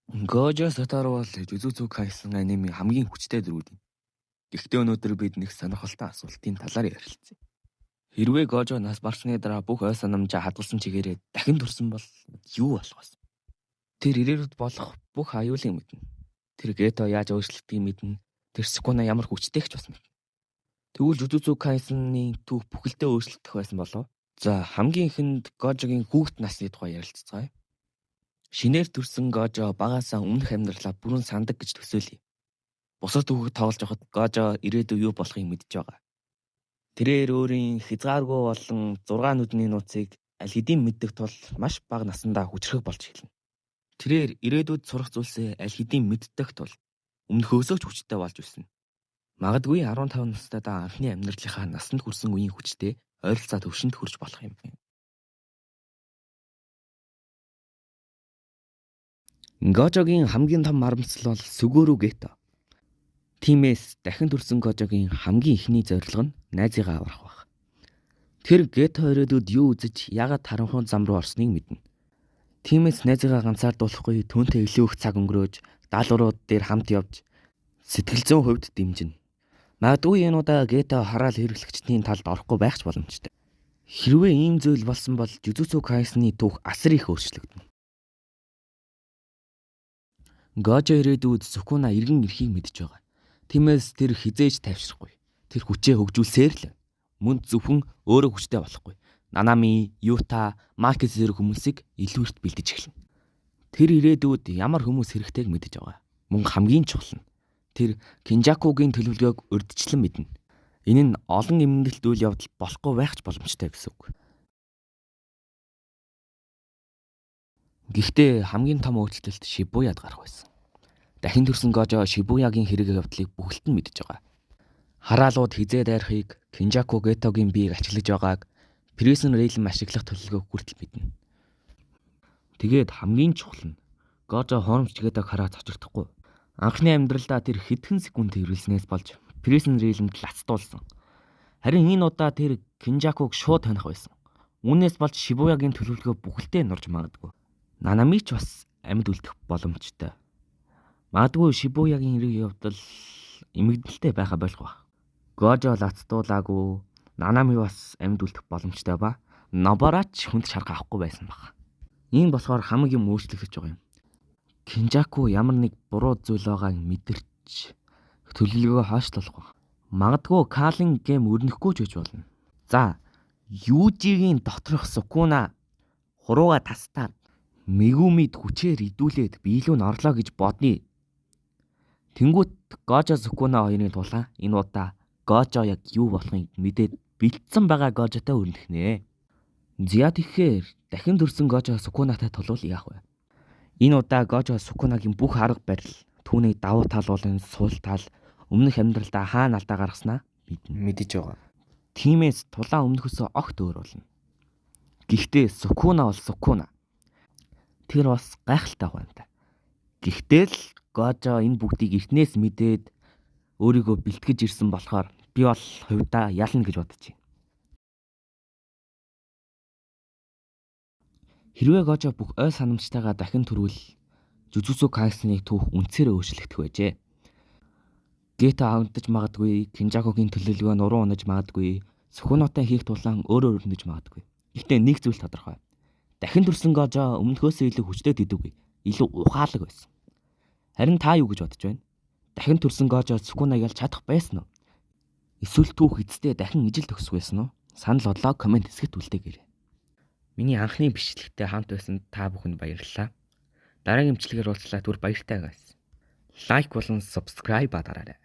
Гожо Сатоru бол Jujutsu Kaisen анимын хамгийн хүчтэй дөрүүд юм. Гэхдээ өнөөдөр бид нэг сонирхолтой асуултын талаар ярилцъя. Хэрвээ Гожо нас барсны дараа бүх ой санамжаа хадгалсан чигээрээ дахин төрсөн бол юу болох вэ? Тэр ирээдүйд болох бүх аюулыг мэднэ. Тэр Гето яаж өөрчлөгдгийг мэднэ. Тэр Sukuna ямар хүчтэйгч бас мэднэ. Тэгвэл Jujutsu Kaisen-ийн түүх бүхэлдээ өөрчлөгдөх байсан болов. За хамгийн ихэнд Гожогийн хүүхэд насны тухай ярилцгаая. Шинээр төрсөн Гожо багаасаа өмнөх амьдралаа бүрэн сандаг гэж төсөөлье. Бусад хүүхэд тоглож байхад Гожо ирээдүй юу болохыг мэдж байгаа. Тэрээр өөрийн хязгааргүй болон 6 нүдний нууцыг аль хэдийн мэддэг тул маш бага насндаа хүчрэх болж эхэлнэ. Тэрээр ирээдүйд сурах зүйлсээ аль хэдийн мэддэг тул өмнөхөөсөө ч хүчтэй болж ирсэн. Магадгүй 15 настайдаа анхны амьдралынхаа насанд хүрсэн үеийн хүчтэй ойролцоо төвшөнд хүрч болох юм. Гожогийн хамгийн том марамцал бол Сүгүрү Гето. Тиймээс дахин төрсөн Гожогийн хамгийн ихний зорилго нь найзыгаа аврах байх. Тэр Гето ирээдүйд юу үзэж яагаад харанхуй зам руу орсныг мэднэ. Тиймээс найзыгаа ганцаардуулахгүй түүнтэй илүү их цаг өнгөрөөж даалгаврууд дээр хамт явж сэтгэл зүйн хувьд дэмжинэ. Магадгүй энэ удаа Гето хараал хэрэглэгчдийн талд орохгүй байх ч боломжтой. Хэрвээ ийм зүйл болсон бол Jujutsu Kaisen-ийн түүх асар их өөрчлөгдөнө. Гожо ирээдүйд Sukuna эргэн ирэхийг мэдж байгаа. Тиймээс тэр хизээж тайвшрахгүй. Тэр хүчээ хөгжүүлсээр л мөн зөвхөн өөрөө хүчтэй болохгүй. Нанами, Юта, Макис зэрэг хүмүүсийг илүү ихт бэлдэж эхэлнэ. Тэр ирээдүйд ямар хүмүүс хэрэгтэйг мэдж байгаа. Мөн хамгийн чухал нь тэр Кинжакугийн төлөвлөгөөг урьдчилан мэднэ. Энэ нь олон эмгэнэлт үйл явдал болохгүй байх ч боломжтой гэсэн үг. Гэхдээ хамгийн том өөрчлөлт Шибуяд гарах байсан. Дахин төрсөн Гожо Шибуягийн хэрэг явдлыг бүгд нь мэдж байгаа. Хараалууд хизээ дайрахыг, Кинжаку Гетогийн биеийг ачиглаж байгааг, Prison Rail-ын ашиглах төлөвлөгөөг хүртэл мэднэ. Тэгээд хамгийн чухал нь Гожо хоромч Гетог хараад цочрдохгүй. Анхны амьдралдаа тэр хэдхэн секунд хэрэлснээс болж Prison Rail-д лацдуулсан. Харин энэ удаа тэр Кинжакуг шууд таних байсан. Үүнээс болж Шибуягийн төлөвлөгөө бүхэлдээ нурж магадгүй. Нанами ч бас амьд үлдэх боломжтой. Магадгүй Шибуягийн хэрэг явдал эмгэгдэлтэй байха болох ба. Гожо лацдуулаагүй, Нанами бас амьд үлдэх боломжтой ба Нобарач хүнд шарга авахгүй байсан баг. Ийм болохоор хамаг юм өөрчлөгдөж байгаа юм. Кинжаку ямар нэг буруу зүйл байгааг мэдэрч төлөвлөгөө хойшлуулах баг. Магадгүй Калин гэм өрнөхгүй ч гэж болно. За, Южигийн доторх Sukuna хурууга тастаад Мегумид хүчээр идүүлээд биелүү нь орлоо гэж бодъё. Тэнгүүт Гожо Sukuna хоёрын тулаан энэ удаа Гожо яг юу болохыг мэдээд бэлдсэн байгаа Гожотой өрнөхнэ. Зя тэгэхээр дахин төрсөн Гожо Sukunaтай тулвал яах вэ? Энэ удаа Гожо Sukunaгийн бүх арга барил, түүний давуу тал болон сул тал өмнөх амьдралдаа хаана алдаа гаргаснаа мэдэж байгаа. Тиймээс тулаан өмнөхөөсөө огт өөр болно. Гэхдээ Sukuna бол Sukuna. Тэр бас гайхалтай байна. Гэхдээ л Гожо энэ бүгдийг эртнээс мэдээд өөрийгөө бэлтгэж ирсэн болохоор би бол хувьдаа ялна гэж бодож байна. Хэрвээ Гожо бүх ой санамжтайгаа дахин төрвөл Jujutsu Kaisen-ийн түүх үнцээрээ өөрчлөгдөх байжээ. Гето хавдаж магадгүй, Кинжакугийн төлөвлөгөө нуруу унаж магадгүй, Sukunaтай хийх тулаан өөрөө өрнөж магадгүй. Гэхдээ нэг зүйл тодорхой. Дахин төрсөн Гожо өмнөхөөсөө илүү хүчтэй дэдвгүй, илүү ухаалаг байсан. Харин та юу гэж бодож байна? Дахин төрсөн Гожо Sukuna ялж чадах байсан уу? Эсвэл түүх эцэстээ дахин ижил төгсөх байсан уу? Санал бодлоо комент хэсэгт үлдээгээрэй. Миний анхны бичлэгтээ хамт байсан та бүхэнд баярлалаа. Дараагийн бичлэгээр уулзлаа түр баяртай гайс. Лайк болон subscribe дараарай.